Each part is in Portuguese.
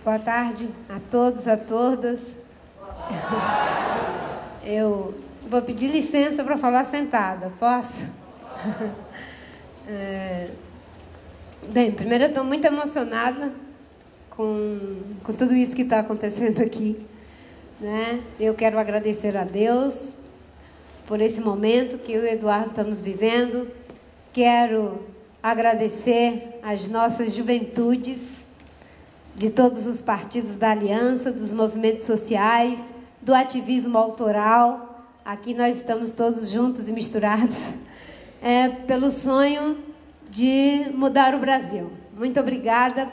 Boa tarde a todos, a todas. Eu vou pedir licença para falar sentada, posso? Bem, primeiro eu estou muito emocionada com tudo isso que está acontecendo aqui, né? Eu quero agradecer a Deus por esse momento que eu e o Eduardo estamos vivendo. Quero agradecer às nossas juventudes de todos os partidos da Aliança, dos movimentos sociais, do ativismo autoral. Aqui nós estamos todos juntos e misturados, pelo sonho de mudar o Brasil. Muito obrigada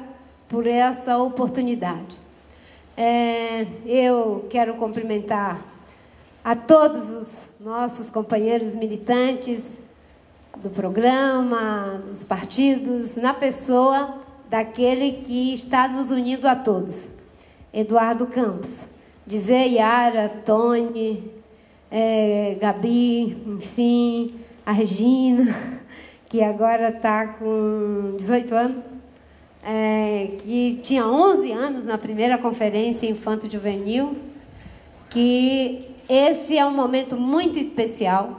por essa oportunidade. Eu quero cumprimentar a todos os nossos companheiros militantes do programa, dos partidos, na pessoa daquele que está nos unindo a todos, Eduardo Campos. Dizer Yara, Tony, Gabi, enfim, a Regina, que agora está com 18 anos, que tinha 11 anos na primeira conferência infanto-juvenil, que esse é um momento muito especial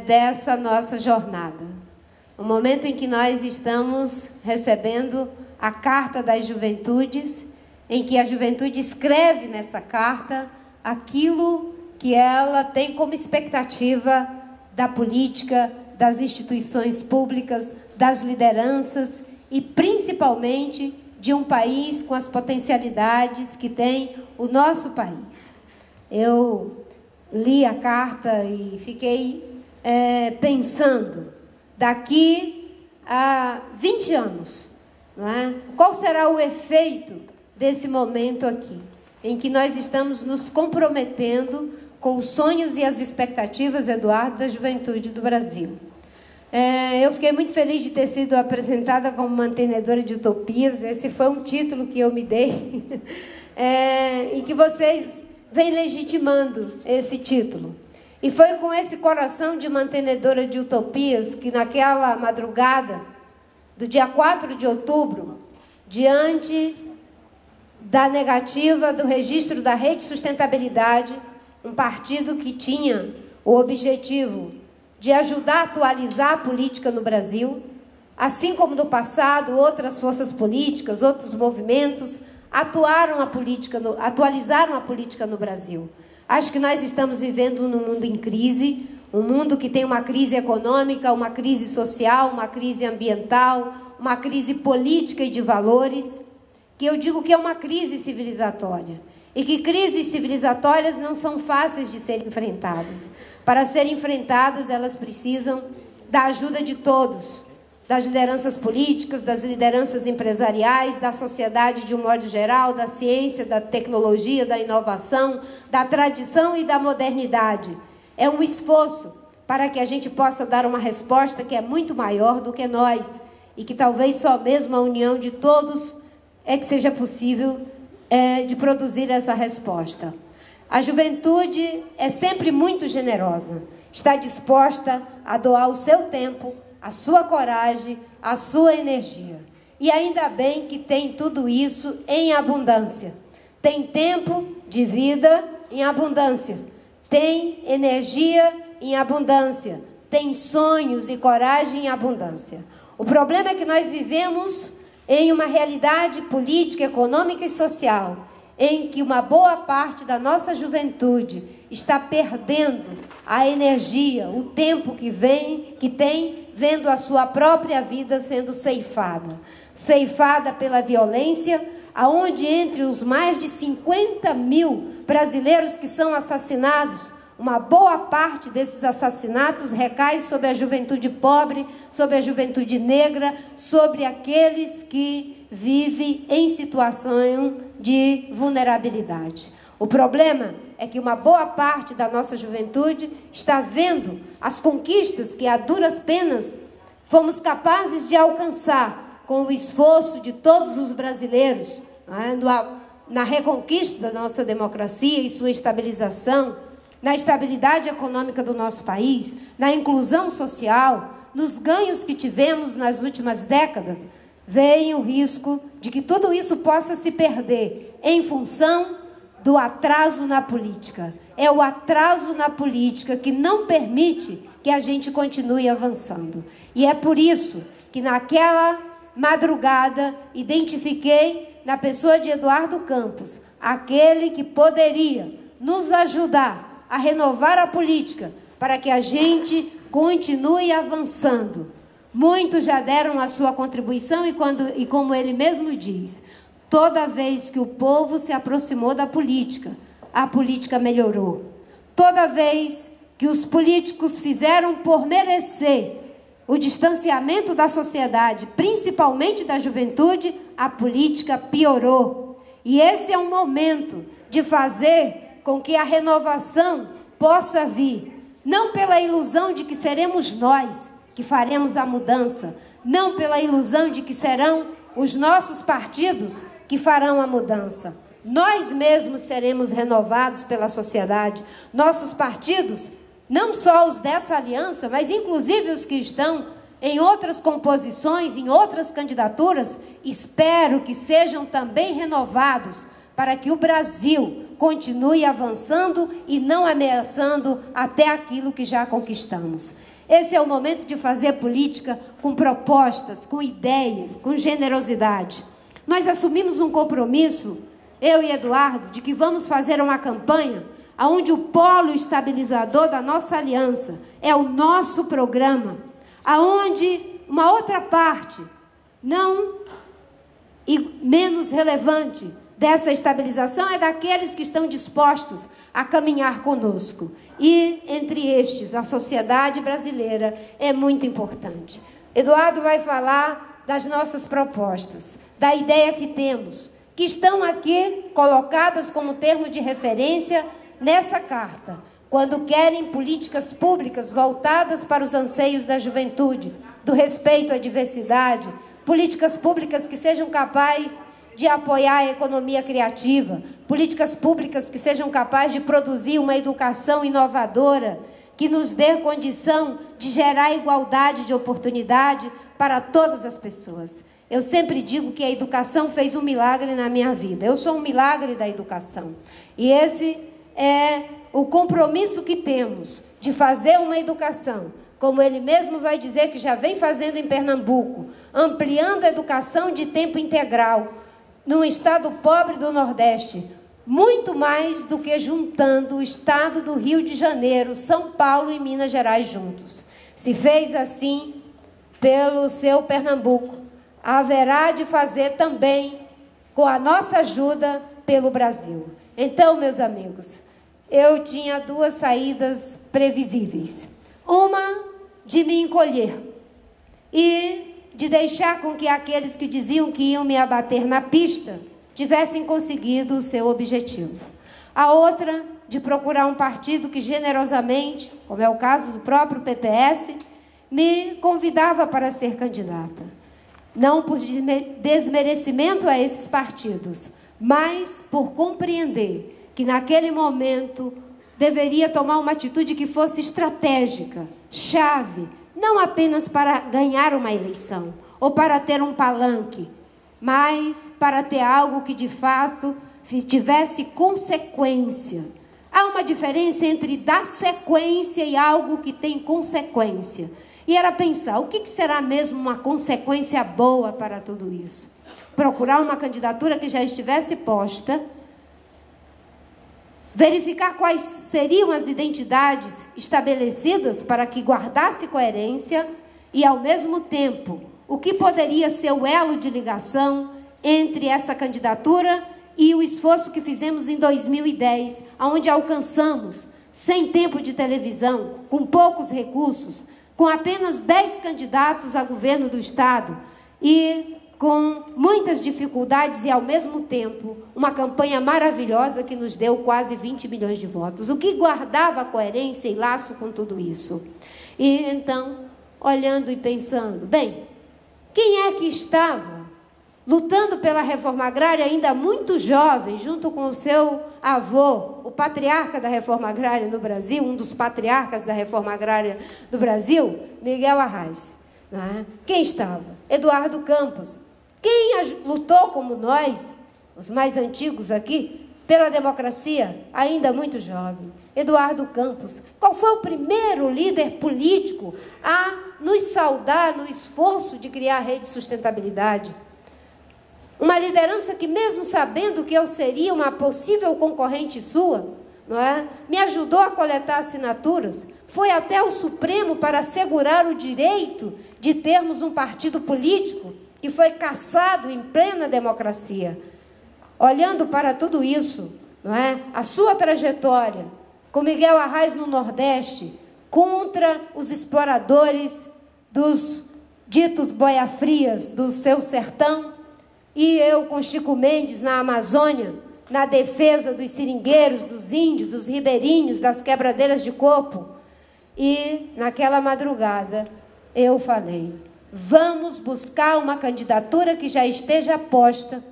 dessa nossa jornada. O momento em que nós estamos recebendo a Carta das Juventudes, em que a juventude escreve nessa carta aquilo que ela tem como expectativa da política, das instituições públicas, das lideranças e principalmente de um país com as potencialidades que tem o nosso país. Eu li a carta e fiquei pensando, daqui a 20 anos, não é? Qual será o efeito desse momento aqui, em que nós estamos nos comprometendo com os sonhos e as expectativas, Eduardo, da juventude do Brasil. Eu fiquei muito feliz de ter sido apresentada como mantenedora de utopias. Esse foi um título que eu me dei, e que vocês vêm legitimando esse título. E foi com esse coração de mantenedora de utopias que naquela madrugada do dia 4 de outubro, diante da negativa do registro da Rede Sustentabilidade, um partido que tinha o objetivo de ajudar a atualizar a política no Brasil, assim como no passado outras forças políticas, outros movimentos atualizaram a política no Brasil. Acho que nós estamos vivendo num mundo em crise, um mundo que tem uma crise econômica, uma crise social, uma crise ambiental, uma crise política e de valores, que eu digo que é uma crise civilizatória. E que crises civilizatórias não são fáceis de serem enfrentadas. Para serem enfrentadas, elas precisam da ajuda de todos, das lideranças políticas, das lideranças empresariais, da sociedade de um modo geral, da ciência, da tecnologia, da inovação, da tradição e da modernidade. É um esforço para que a gente possa dar uma resposta que é muito maior do que nós e que talvez só mesmo a união de todos que seja possível de produzir essa resposta. A juventude é sempre muito generosa, está disposta a doar o seu tempo, a sua coragem, a sua energia. E ainda bem que tem tudo isso em abundância. Tem tempo de vida em abundância. Tem energia em abundância. Tem sonhos e coragem em abundância. O problema é que nós vivemos em uma realidade política, econômica e social, em que uma boa parte da nossa juventude está perdendo a energia, o tempo que tem, vendo a sua própria vida sendo ceifada pela violência, aonde entre os mais de 50 mil brasileiros que são assassinados, uma boa parte desses assassinatos recai sobre a juventude pobre, sobre a juventude negra, sobre aqueles que vivem em situação de vulnerabilidade. O problema é que uma boa parte da nossa juventude está vendo as conquistas que a duras penas fomos capazes de alcançar com o esforço de todos os brasileiros, na reconquista da nossa democracia e sua estabilização, na estabilidade econômica do nosso país, na inclusão social, nos ganhos que tivemos nas últimas décadas, veem o risco de que tudo isso possa se perder em função do atraso na política. É o atraso na política que não permite que a gente continue avançando. E é por isso que naquela madrugada identifiquei na pessoa de Eduardo Campos aquele que poderia nos ajudar a renovar a política para que a gente continue avançando. Muitos já deram a sua contribuição e como ele mesmo diz, toda vez que o povo se aproximou da política, a política melhorou. Toda vez que os políticos fizeram por merecer o distanciamento da sociedade, principalmente da juventude, a política piorou. E esse é um momento de fazer com que a renovação possa vir, não pela ilusão de que seremos nós que faremos a mudança, não pela ilusão de que serão os nossos partidos que farão a mudança. Nós mesmos seremos renovados pela sociedade. Nossos partidos, não só os dessa aliança, mas inclusive os que estão em outras composições, em outras candidaturas, espero que sejam também renovados para que o Brasil continue avançando e não ameaçando até aquilo que já conquistamos. Esse é o momento de fazer política com propostas, com ideias, com generosidade. Nós assumimos um compromisso, eu e Eduardo, de que vamos fazer uma campanha onde o polo estabilizador da nossa aliança é o nosso programa, aonde uma outra parte, não e menos relevante dessa estabilização, é daqueles que estão dispostos a caminhar conosco. E, entre estes, a sociedade brasileira é muito importante. Eduardo vai falar das nossas propostas, da ideia que temos, que estão aqui colocadas como termo de referência nessa carta, quando querem políticas públicas voltadas para os anseios da juventude, do respeito à diversidade, políticas públicas que sejam capazes de apoiar a economia criativa, políticas públicas que sejam capazes de produzir uma educação inovadora, que nos dê condição de gerar igualdade de oportunidade para todas as pessoas. Eu sempre digo que a educação fez um milagre na minha vida. Eu sou um milagre da educação. E esse é o compromisso que temos de fazer uma educação, como ele mesmo vai dizer que já vem fazendo em Pernambuco, ampliando a educação de tempo integral, num estado pobre do Nordeste, muito mais do que juntando o estado do Rio de Janeiro, São Paulo e Minas Gerais juntos. Se fez assim pelo seu Pernambuco, haverá de fazer também, com a nossa ajuda, pelo Brasil. Então, meus amigos, eu tinha duas saídas previsíveis. Uma, de me encolher e de deixar com que aqueles que diziam que iam me abater na pista tivessem conseguido o seu objetivo. A outra, de procurar um partido que generosamente, como é o caso do próprio PPS, me convidava para ser candidata. Não por desmerecimento a esses partidos, mas por compreender que naquele momento deveria tomar uma atitude que fosse estratégica, chave, não apenas para ganhar uma eleição ou para ter um palanque, mas para ter algo que de fato tivesse consequência. Há uma diferença entre dar sequência e algo que tem consequência. E era pensar, o que será mesmo uma consequência boa para tudo isso? Procurar uma candidatura que já estivesse posta, verificar quais seriam as identidades estabelecidas para que guardasse coerência e, ao mesmo tempo, o que poderia ser o elo de ligação entre essa candidatura e o esforço que fizemos em 2010, onde alcançamos, sem tempo de televisão, com poucos recursos, com apenas 10 candidatos a governo do Estado e com muitas dificuldades e, ao mesmo tempo, uma campanha maravilhosa que nos deu quase 20 milhões de votos. O que guardava coerência e laço com tudo isso? E, então, olhando e pensando, bem, quem é que estava lutando pela reforma agrária ainda muito jovem, junto com o seu avô, o patriarca da reforma agrária no Brasil, um dos patriarcas da reforma agrária do Brasil, Miguel Arraes, não é? Quem estava? Eduardo Campos, Quem lutou como nós, os mais antigos aqui, pela democracia, ainda muito jovem? Eduardo Campos. Qual foi o primeiro líder político a nos saudar no esforço de criar a rede de sustentabilidade? Uma liderança que, mesmo sabendo que eu seria uma possível concorrente sua, não é? Me ajudou a coletar assinaturas, foi até o Supremo para assegurar o direito de termos um partido político que foi cassado em plena democracia. Olhando para tudo isso, não é? A sua trajetória com Miguel Arraes no Nordeste, contra os exploradores dos ditos boia-frias do seu sertão, e eu com Chico Mendes na Amazônia, na defesa dos seringueiros, dos índios, dos ribeirinhos, das quebradeiras de coco. E naquela madrugada eu falei: vamos buscar uma candidatura que já esteja posta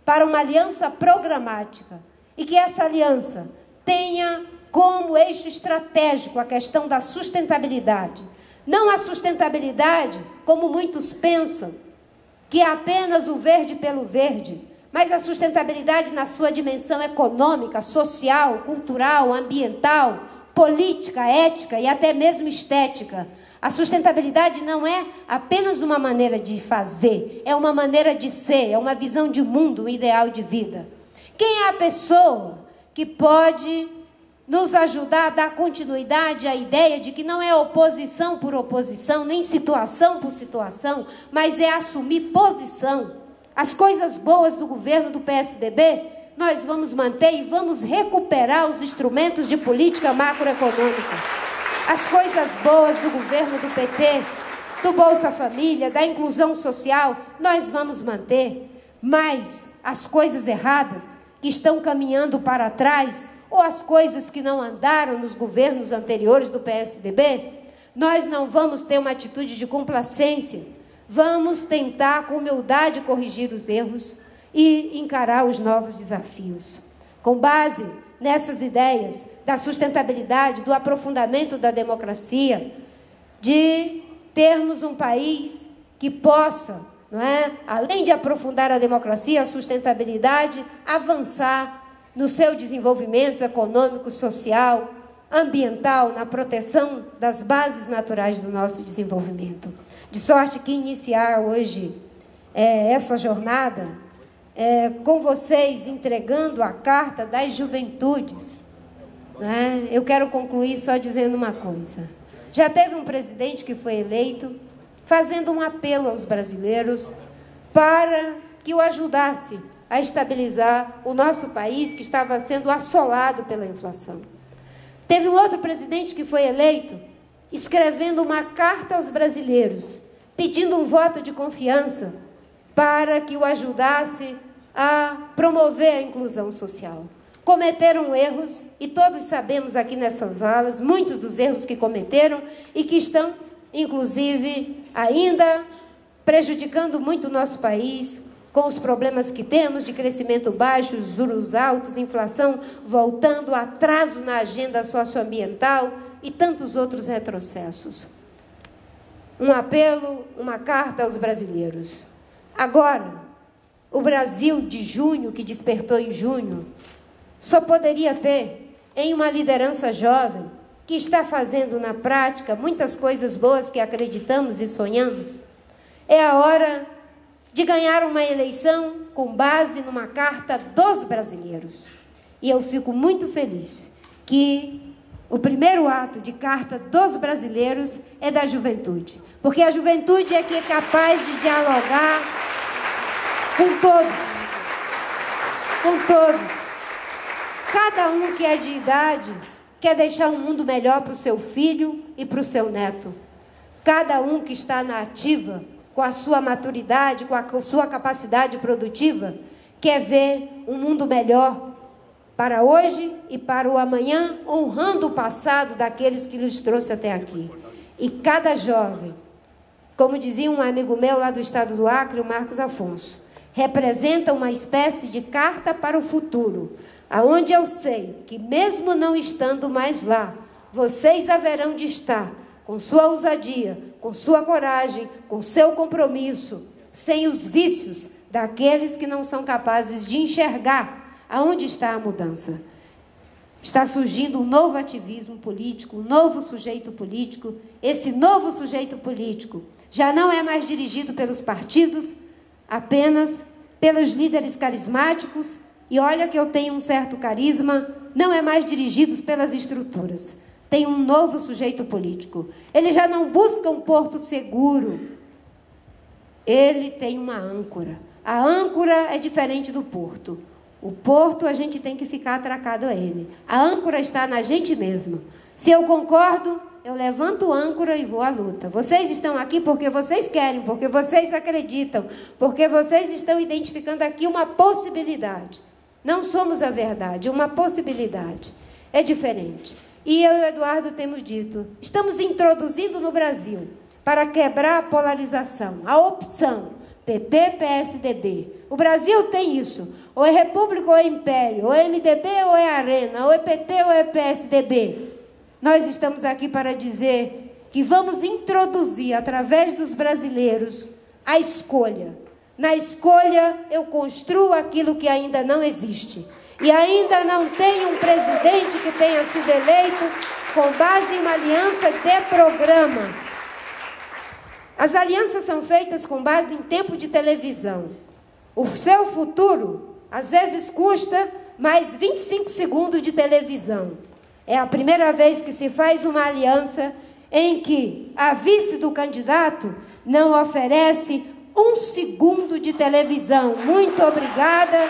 para uma aliança programática, e que essa aliança tenha como eixo estratégico a questão da sustentabilidade. Não a sustentabilidade, como muitos pensam, que é apenas o verde pelo verde, mas a sustentabilidade na sua dimensão econômica, social, cultural, ambiental, política, ética e até mesmo estética. A sustentabilidade não é apenas uma maneira de fazer, é uma maneira de ser, é uma visão de mundo, um ideal de vida. Quem é a pessoa que pode nos ajudar a dar continuidade à ideia de que não é oposição por oposição, nem situação por situação, mas é assumir posição? As coisas boas do governo do PSDB, nós vamos manter e vamos recuperar os instrumentos de política macroeconômica. As coisas boas do governo do PT, do Bolsa Família, da inclusão social, nós vamos manter. Mas as coisas erradas que estão caminhando para trás, ou as coisas que não andaram nos governos anteriores do PSDB, nós não vamos ter uma atitude de complacência. Vamos tentar com humildade corrigir os erros e encarar os novos desafios. Com base nessas ideias da sustentabilidade, do aprofundamento da democracia, de termos um país que possa, não é, além de aprofundar a democracia, a sustentabilidade, avançar no seu desenvolvimento econômico, social, ambiental, na proteção das bases naturais do nosso desenvolvimento. De sorte que iniciar hoje essa jornada com vocês entregando a Carta das Juventudes, né? Eu quero concluir só dizendo uma coisa. Já teve um presidente que foi eleito fazendo um apelo aos brasileiros para que o ajudasse a estabilizar o nosso país, que estava sendo assolado pela inflação. Teve um outro presidente que foi eleito escrevendo uma carta aos brasileiros, pedindo um voto de confiança para que o ajudasse a promover a inclusão social. Cometeram erros, e todos sabemos aqui nessas salas, muitos dos erros que cometeram e que estão, inclusive, ainda prejudicando muito o nosso país, com os problemas que temos de crescimento baixo, juros altos, inflação voltando, atraso na agenda socioambiental e tantos outros retrocessos. Um apelo, uma carta aos brasileiros. Agora, o Brasil de junho, que despertou em junho, só poderia ter em uma liderança jovem que está fazendo na prática muitas coisas boas que acreditamos e sonhamos. É a hora de ganhar uma eleição com base numa carta dos brasileiros. E eu fico muito feliz que o primeiro ato de carta dos brasileiros é da juventude. Porque a juventude é que é capaz de dialogar com todos. Com todos. Cada um que é de idade quer deixar um mundo melhor para o seu filho e para o seu neto. Cada um que está na ativa, com a sua maturidade, com a sua capacidade produtiva, quer ver um mundo melhor para hoje e para o amanhã, honrando o passado daqueles que nos trouxe até aqui. E cada jovem, como dizia um amigo meu lá do estado do Acre, o Marcos Afonso, representa uma espécie de carta para o futuro, aonde eu sei que, mesmo não estando mais lá, vocês haverão de estar com sua ousadia, com sua coragem, com seu compromisso, sem os vícios daqueles que não são capazes de enxergar aonde está a mudança. Está surgindo um novo ativismo político, um novo sujeito político. Esse novo sujeito político já não é mais dirigido pelos partidos, apenas pelos líderes carismáticos, e olha que eu tenho um certo carisma, não é mais dirigido pelas estruturas. Tem um novo sujeito político. Ele já não busca um porto seguro. Ele tem uma âncora. A âncora é diferente do porto. O porto, a gente tem que ficar atracado a ele. A âncora está na gente mesmo. Se eu concordo, eu levanto âncora e vou à luta. Vocês estão aqui porque vocês querem, porque vocês acreditam, porque vocês estão identificando aqui uma possibilidade. Não somos a verdade, uma possibilidade. É diferente. E eu e o Eduardo temos dito, estamos introduzindo no Brasil, para quebrar a polarização, a opção PT, PSDB. O Brasil tem isso. Ou é República ou é Império, ou é MDB ou é Arena, ou é PT ou é PSDB. Nós estamos aqui para dizer que vamos introduzir, através dos brasileiros, a escolha. Na escolha, eu construo aquilo que ainda não existe. E ainda não tem um presidente que tenha sido eleito com base em uma aliança de programa. As alianças são feitas com base em tempo de televisão. O seu futuro, às vezes, custa mais 25 segundos de televisão. É a primeira vez que se faz uma aliança em que a vice do candidato não oferece 1 segundo de televisão. Muito obrigada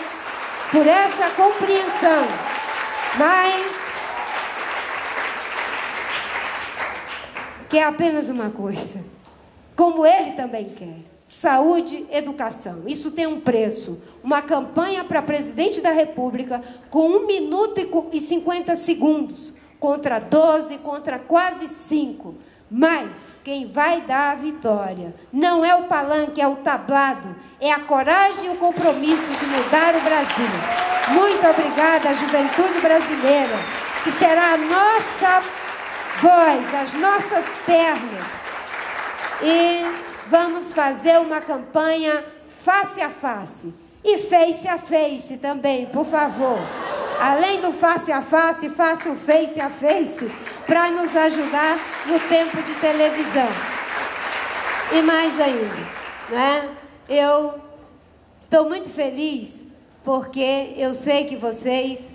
por essa compreensão. Mas quer apenas uma coisa, como ele também quer. Saúde, educação. Isso tem um preço. Uma campanha para presidente da República com 1 minuto e 50 segundos. Contra 12, contra quase 5. Mas quem vai dar a vitória não é o palanque, é o tablado. É a coragem e o compromisso de mudar o Brasil. Muito obrigada à juventude brasileira, que será a nossa voz, as nossas pernas. E vamos fazer uma campanha face a face. E face a face também, por favor. Além do face a face, faça o face a face para nos ajudar no tempo de televisão. E mais ainda, né? Eu estou muito feliz porque eu sei que vocês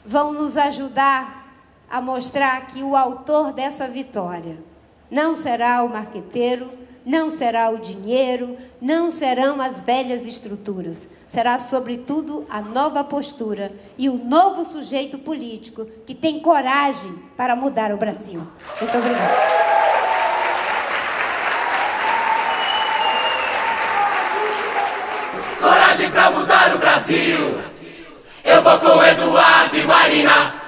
vão nos ajudar a mostrar que o autor dessa vitória não será o marqueteiro, não será o dinheiro, não serão as velhas estruturas. Será, sobretudo, a nova postura e o novo sujeito político que tem coragem para mudar o Brasil. Muito obrigada. Coragem para mudar o Brasil. Eu vou com Eduardo e Marina.